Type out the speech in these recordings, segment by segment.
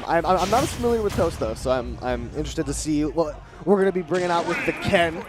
I'm not as familiar with Toast though, so I'm interested to see what we're going to be bringing out with the Ken.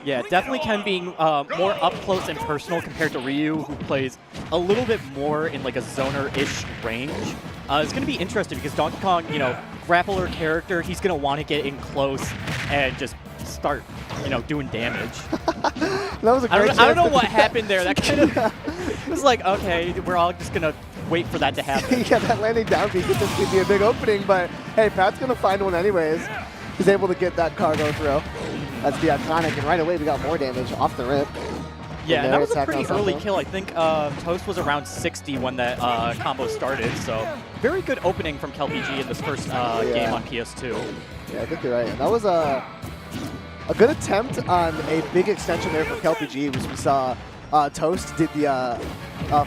Yeah, definitely Ken being more up close and personal compared to Ryu, who plays a little bit more in like a zoner-ish range. It's going to be interesting because Donkey Kong, you know, grappler character, he's going to want to get in close and just start, you know, doing damage. That was a great I don't know what happened there. That kind of it was like, okay, we're all just going to wait for that to happen. Yeah, that landing down B could be a big opening, but hey, Pat's going to find one anyways. He's able to get that cargo throw. That's the iconic, and right away we got more damage off the rip. Yeah, and that was a pretty early kill. I think Toast was around 60 when that combo started, so very good opening from Kelpy G in this first game on PS2. Yeah, I think you're right. And that was a good attempt on a big extension there for Kelpy G, which we saw Toast did the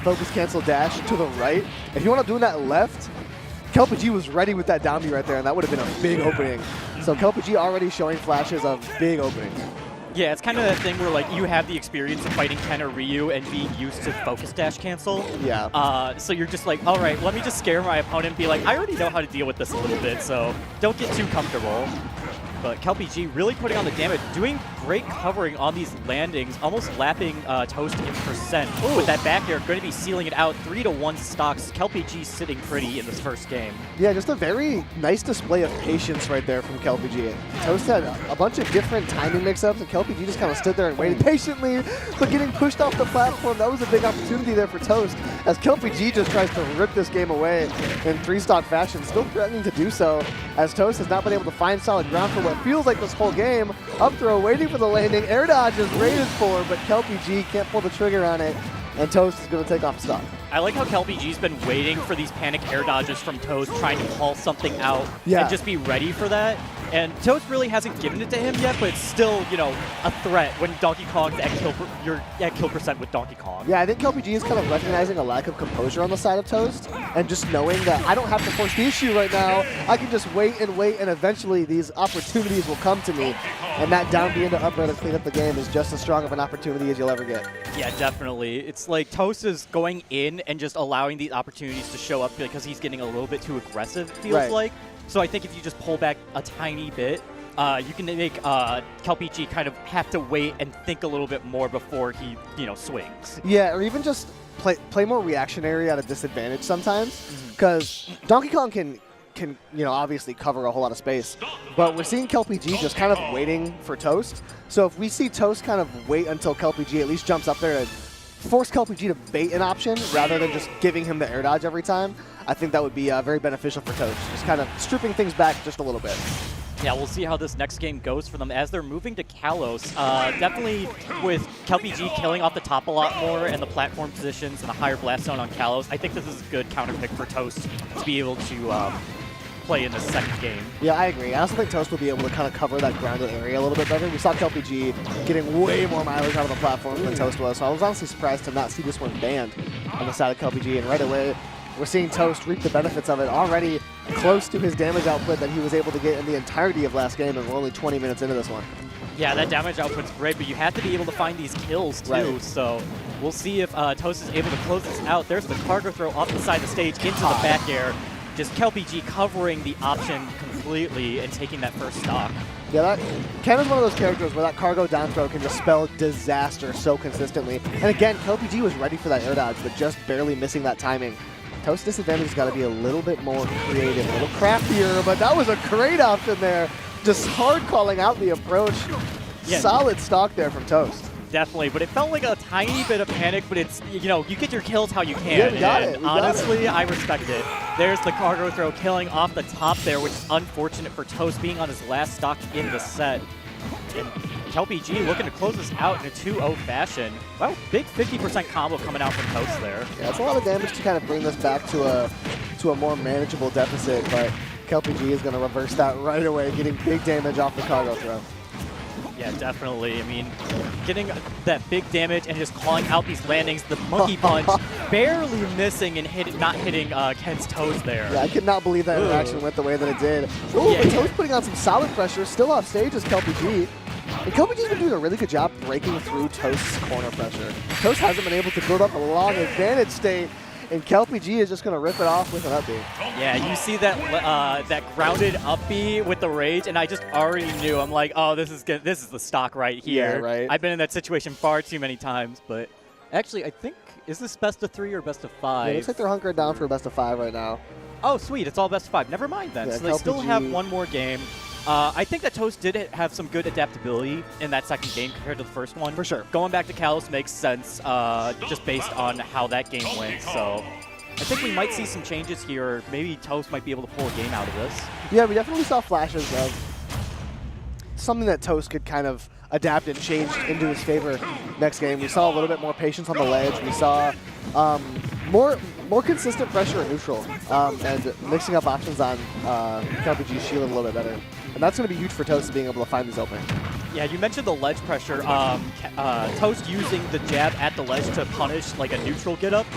focus cancel dash to the right. If you want to do that left, Kelpy G was ready with that down B right there, and that would have been a big opening. So Kelpy G already showing flashes of big openings. Yeah, it's kind of that thing where like you have the experience of fighting Ken or Ryu and being used to focus dash cancel. Yeah. So you're just like, all right, let me just scare my opponent and be like, I already know how to deal with this a little bit, so don't get too comfortable. But Kelpy G really putting on the damage, doing great covering on these landings, almost lapping Toast in percent. Ooh. With that back air, going to be sealing it out 3-1 stocks. Kelpy G sitting pretty in this first game. Yeah, just a very nice display of patience right there from Kelpy G. Toast had a bunch of different timing mix-ups, and Kelpy G just kind of stood there and waited patiently, but getting pushed off the platform, that was a big opportunity there for Toast, as Kelpy G just tries to rip this game away in 3-stock fashion, still threatening to do so, as Toast has not been able to find solid ground for what feels like this whole game. Up throw, waiting for the landing, air dodge is rated for, but Kelpy G can't pull the trigger on it, and Toast is going to take off stock. I like how Kelpy G's been waiting for these panic air dodges from Toast, trying to call something out and just be ready for that. And Toast really hasn't given it to him yet, but it's still, you know, a threat when Donkey Kong's you're at kill percent with Donkey Kong. Yeah, I think Kelpy G is kind of recognizing a lack of composure on the side of Toast, and just knowing that I don't have to force the issue right now. I can just wait, and eventually these opportunities will come to me. And that down B into up air to clean up the game is just as strong of an opportunity as you'll ever get. Yeah, definitely. It's like Toast is going in and just allowing these opportunities to show up because he's getting a little bit too aggressive, it feels like. So I think if you just pull back a tiny bit, you can make Kelpy G kind of have to wait and think a little bit more before he, you know, swings. Yeah, or even just play more reactionary at a disadvantage sometimes, because Donkey Kong can, you know, obviously cover a whole lot of space, but we're seeing Kelpy G just kind of waiting for Toast. So if we see Toast kind of wait until Kelpy G at least jumps up there and force Kelpy G to bait an option rather than just giving him the air dodge every time, I think that would be very beneficial for Toast, just kind of stripping things back just a little bit. Yeah, we'll see how this next game goes for them as they're moving to Kalos. Definitely with Kelpy G killing off the top a lot more and the platform positions and the higher blast zone on Kalos, I think this is a good counter pick for Toast to be able to play in the second game. Yeah, I agree. I also think Toast will be able to kind of cover that grounded area a little bit better. We saw Kelpy G getting way more mileage out of the platform than Toast was, so I was honestly surprised to not see this one banned on the side of Kelpy G, and right away we're seeing Toast reap the benefits of it, already close to his damage output that he was able to get in the entirety of last game, and we're only 20 minutes into this one. Yeah, that damage output's great, but you have to be able to find these kills too, so we'll see if Toast is able to close this out. There's the cargo throw off the side of the stage into the back air. Just Kelpy G covering the option completely and taking that first stock. Yeah, Ken is one of those characters where that cargo down throw can just spell disaster so consistently. And again, Kelpy G was ready for that air dodge, but just barely missing that timing. Toast disadvantage has got to be a little bit more creative, a little craftier, but that was a great option there. Just hard calling out the approach. Yeah. Solid stock there from Toast. Definitely, but it felt like a tiny bit of panic, but it's, you know, you get your kills how you can. Yeah, got it. Honestly, I respect it. There's the cargo throw killing off the top there, which is unfortunate for Toast being on his last stock in the set. And Kelpy G looking to close this out in a 2-0 fashion. Wow, big 50% combo coming out from Toast there. Yeah, that's a lot of damage to kind of bring this back to a more manageable deficit, but Kelpy G is going to reverse that right away, getting big damage off the cargo throw. Yeah, definitely. I mean, getting that big damage and just calling out these landings, the monkey punch, barely missing and not hitting Ken's toes there. Yeah, I could not believe that interaction went the way that it did. Ooh, but Toast putting on some solid pressure, still off stage is Kelpy G. And Kelpy G's been doing a really good job breaking through Toast's corner pressure. Toast hasn't been able to build up a long advantage state and Kelpy G is just going to rip it off with an up B. Yeah, you see that that grounded up B with the rage, and I just already knew. I'm like, oh, this is good. This is the stock right here. Yeah, right. I've been in that situation far too many times, but actually, I think, is this best of 3 or best of 5? Yeah, it looks like they're hunkering down for a best of 5 right now. Oh, sweet. It's all best of 5. Never mind then. Yeah, so they still have one more game. I think that Toast did have some good adaptability in that second game compared to the first one. For sure. Going back to Kalos makes sense just based on how that game went. So I think we might see some changes here. Maybe Toast might be able to pull a game out of this. Yeah, we definitely saw flashes of something that Toast could kind of adapt and change into his favor next game. We saw a little bit more patience on the ledge. We saw more consistent pressure in neutral and mixing up options on Kelpy G's shield a little bit better. And that's going to be huge for Toast being able to find these openings. Yeah, you mentioned the ledge pressure. Toast using the jab at the ledge to punish like a neutral get up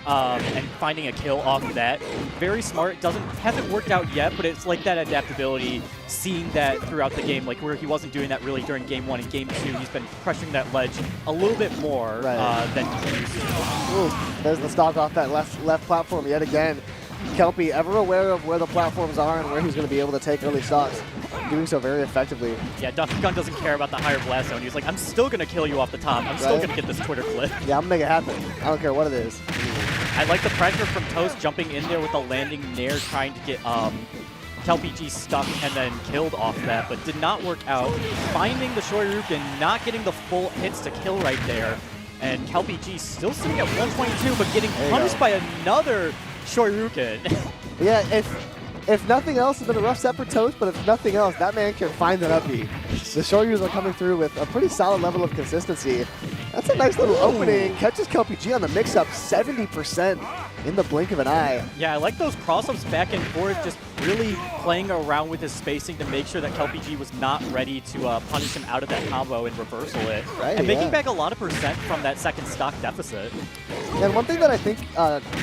and finding a kill off of that. Very smart. Hasn't worked out yet, but it's like that adaptability, seeing that throughout the game, like where he wasn't doing that really during game 1 and game 2. He's been pressuring that ledge a little bit more than he used to. Ooh, there's the stock off that left platform yet again. Kelpy, ever aware of where the platforms are and where he's going to be able to take early stocks, doing so very effectively. Yeah, Donkey Kong doesn't care about the higher blast zone. He's like, I'm still going to kill you off the top. I'm still going to get this Twitter clip. Yeah, I'm going to make it happen. I don't care what it is. I like the pressure from Toast jumping in there with a landing nair, trying to get Kelpy G stuck and then killed off that, but did not work out. Finding the Shoryuken, not getting the full hits to kill right there. And Kelpy G still sitting at 122, but getting punished by another Shoryuken. Yeah, if nothing else, it's been a rough set for Toast, but if nothing else, that man can find that up B. The Shoryus are coming through with a pretty solid level of consistency. That's a nice little opening. Catches Kelpy G on the mix-up, 70% in the blink of an eye. Yeah, I like those cross-ups back and forth, just really playing around with his spacing to make sure that Kelpy G was not ready to punish him out of that combo and reversal it. Right, and making back a lot of percent from that second stock deficit. And one thing that I think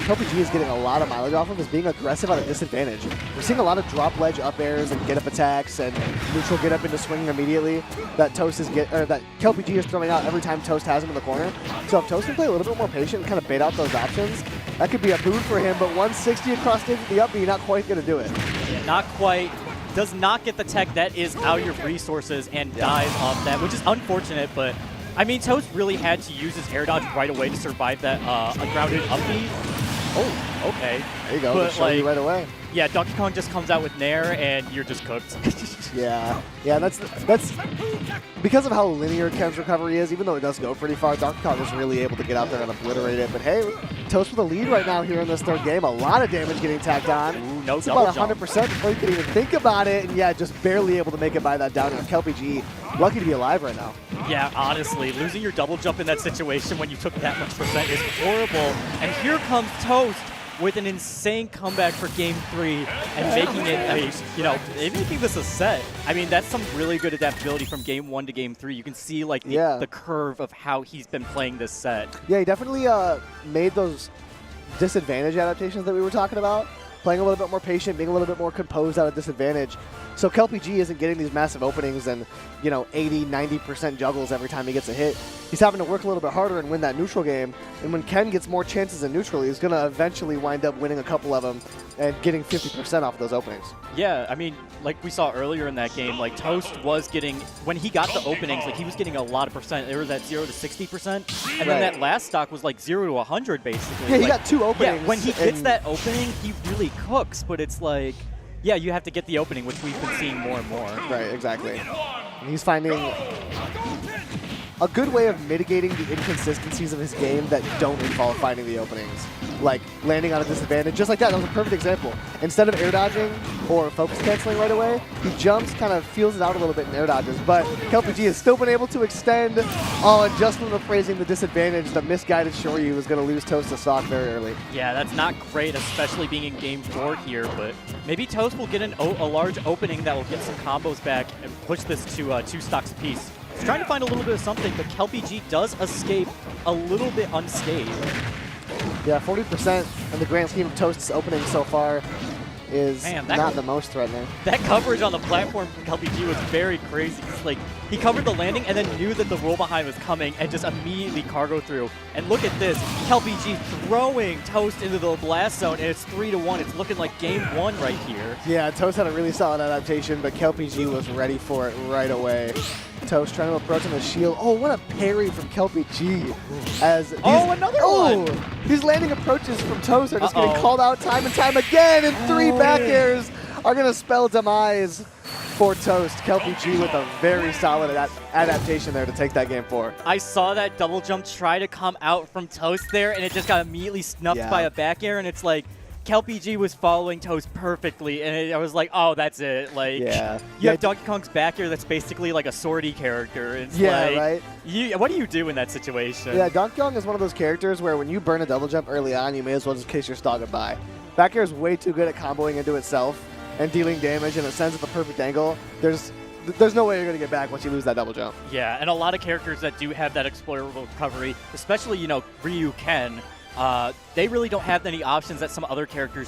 Kelpy G is getting a lot of mileage off of is being aggressive at a disadvantage. We're seeing a lot of drop ledge up airs and get up attacks and neutral get up into swinging immediately that that Kelpy G is throwing out every time Toast has him in the corner. So if Toast can play a little bit more patient and kind of bait out those options, that could be a boon for him. But 160 across the up B, not quite going to do it. Yeah, not quite. Does not get the tech that is out of resources and dies off that, which is unfortunate, but I mean, Toast really had to use his air dodge right away to survive that grounded up B. Oh, okay. There you go. But show you right away. Yeah, Donkey Kong just comes out with Nair, and you're just cooked. Yeah, that's because of how linear Ken's recovery is. Even though it does go pretty far, Donkey Kong was really able to get out there and obliterate it. But hey, Toast with a lead right now here in this third game. A lot of damage getting tacked on. Ooh, no it's double about 100% before you can even think about it. And yeah, just barely able to make it by that down air. Kelpy G, lucky to be alive right now. Yeah, honestly, losing your double jump in that situation when you took that much percent is horrible. And here comes Toast with an insane comeback for Game 3 and making it making this a set. I mean, that's some really good adaptability from Game 1 to Game 3. You can see like the curve of how he's been playing this set. Yeah, he definitely made those disadvantage adaptations that we were talking about. Playing a little bit more patient, being a little bit more composed out of disadvantage. So Kelpy G isn't getting these massive openings and, 80, 90% juggles every time he gets a hit. He's having to work a little bit harder and win that neutral game. And when Ken gets more chances in neutral, he's going to eventually wind up winning a couple of them and getting 50% off of those openings. Yeah, I mean, like we saw earlier in that game, like Toast was getting, when he got the openings, like he was getting a lot of percent. There was that 0 to 60%. And then that last stock was like 0 to 100, basically. Yeah, he got 2 openings. Yeah, when he gets that opening, he really cooks, but it's like, yeah, you have to get the opening, which we've been seeing more and more. Right, exactly. And he's finding a good way of mitigating the inconsistencies of his game that don't involve finding the openings. Like landing on a disadvantage, just like that. That was a perfect example. Instead of air dodging or focus canceling right away, he jumps, kind of feels it out a little bit and air dodges. But Kelpy G has still been able to extend. And just from appraising the disadvantage, the misguided Shoryu was going to lose Toast to stock very early. Yeah, that's not great, especially being in Game 4 here. But maybe Toast will get a large opening that will get some combos back and push this to 2 stocks apiece. He's trying to find a little bit of something, but Kelpy G does escape a little bit unscathed. Yeah, 40% in the grand scheme of Toast's opening so far is Man, not the most threatening. That coverage on the platform from Kelpy G was very crazy. It's like, he covered the landing and then knew that the roll behind was coming and just immediately cargo through. And look at this, Kelpy G throwing Toast into the blast zone, and it's 3-1. It's looking like game 1 right here. Yeah, Toast had a really solid adaptation, but Kelpy G was ready for it right away. Toast trying to approach him with shield. Oh, what a parry from Kelpy G. Another one! These landing approaches from Toast are just getting called out time and time again, and 3 back airs are going to spell demise for Toast. Kelpy G with a very solid adaptation there to take that game 4. I saw that double jump try to come out from Toast there, and it just got immediately snuffed by a back air, and it's like, Kelpy G was following Toast perfectly, and I was like, oh, that's it. Like, you have Donkey Kong's back air that's basically like a swordy character. It's like, right? What do you do in that situation? Yeah, Donkey Kong is one of those characters where when you burn a double jump early on, you may as well just kiss your stall goodbye. Back air is way too good at comboing into itself and dealing damage, and it sends at the perfect angle. There's no way you're going to get back once you lose that double jump. Yeah, and a lot of characters that do have that explorable recovery, especially, Ryu Ken, they really don't have any options that some other characters